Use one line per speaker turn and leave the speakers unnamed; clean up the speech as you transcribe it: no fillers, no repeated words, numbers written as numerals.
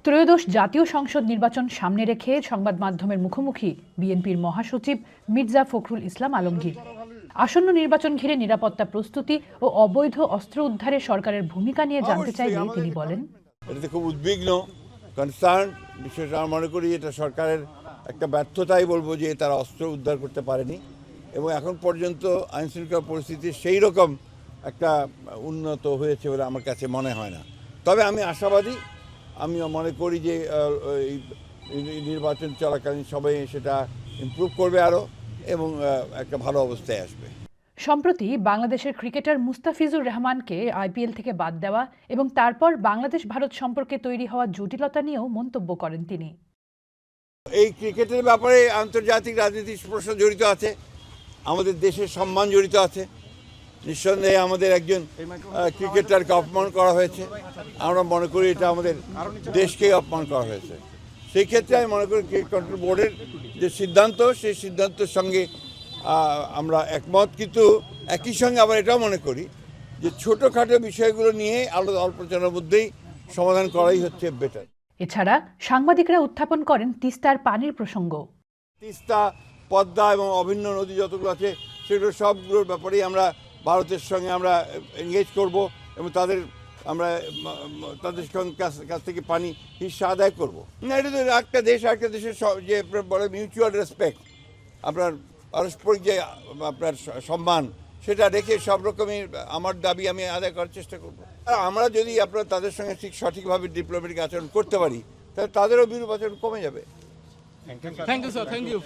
ত্রয়োদশ জাতীয় সংসদ নির্বাচন সামনে রেখে সংবাদ মাধ্যমের মুখোমুখি বিএনপির মহাসচিব মির্জা ফখরুল ইসলাম আলমগীর। আসন্ন নির্বাচন ঘিরে নিরাপত্তা প্রস্তুতি ও অবৈধ অস্ত্র উদ্ধারে সরকারের ভূমিকা নিয়ে জানতে চাইলে তিনি বলেন,
এটাতে খুব উদ্বিগ্ন, কনসার্ন। বিশেষ আমি মনে করি এটা সরকারের একটা ব্যর্থতাই বলবো যে তারা অস্ত্র উদ্ধার করতে পারেনি এবং এখন পর্যন্ত আইনশৃঙ্খলা পরিস্থিতি সেই রকম একটা উন্নত হয়েছে বলে আমার কাছে মনে হয় না। তবে আমি আশাবাদী, আমি মনে করি যে এই নির্বাচন চলাকালীন সবাই সেটা ইমপ্রুভ করবে আরও এবং একটা ভালো অবস্থায় আসবে।
সম্প্রতি বাংলাদেশের ক্রিকেটার মুস্তাফিজুর রহমানকে আইপিএল থেকে বাদ দেওয়া এবং তারপর বাংলাদেশ ভারত সম্পর্কে তৈরি হওয়া জটিলতা নিয়েও মন্তব্য করেন তিনি।
এই ক্রিকেটের ব্যাপারে আন্তর্জাতিক রাজনীতির প্রশ্ন জড়িত আছে, আমাদের দেশের সম্মান জড়িত আছে। নিঃসন্দেহে আমাদের একজন ক্রিকেটারকে অপমান করা হয়েছে, আমরা মনে করি এটা আমাদের দেশকেই অপমান করা হয়েছে। সেই ক্ষেত্রে আমি মনে করি ক্রিকেট কন্ট্রোল বোর্ডের যে সিদ্ধান্ত, সেই সিদ্ধান্তের সঙ্গে আমরা একমত, কিন্তু একই সঙ্গে আবার এটাও মনে করি যে ছোটোখাটো বিষয়গুলো নিয়ে আলোচনার মধ্যেই সমাধান করাই হচ্ছে বেটার।
এছাড়া সাংবাদিকরা উত্থাপন করেন তিস্তার পানির প্রসঙ্গ।
তিস্তা, পদ্মা এবং অভিন্ন নদী যতগুলো আছে সেগুলো সবগুলোর ব্যাপারেই আমরা ভারতের সঙ্গে আমরা এনগেজ করব এবং আমরা তাদের কাছ থেকে পানি হিস্সা আদায় করবো। এটা তো একটা দেশ একটা দেশের যে বলে মিউচুয়াল রেসপেক্ট, আপনার পারস্পরিক যে আপনার সম্মান, সেটা রেখে সব রকমের আমার দাবি আমি আদায় করার চেষ্টা করবো। আর আমরা যদি তাদের সঙ্গে ঠিক সঠিকভাবে ডিপ্লোম্যাটিক আচরণ করতে পারি, তাহলে তাদেরও বিরূপ আচরণ কমে যাবে।
Thank you sir, thank you.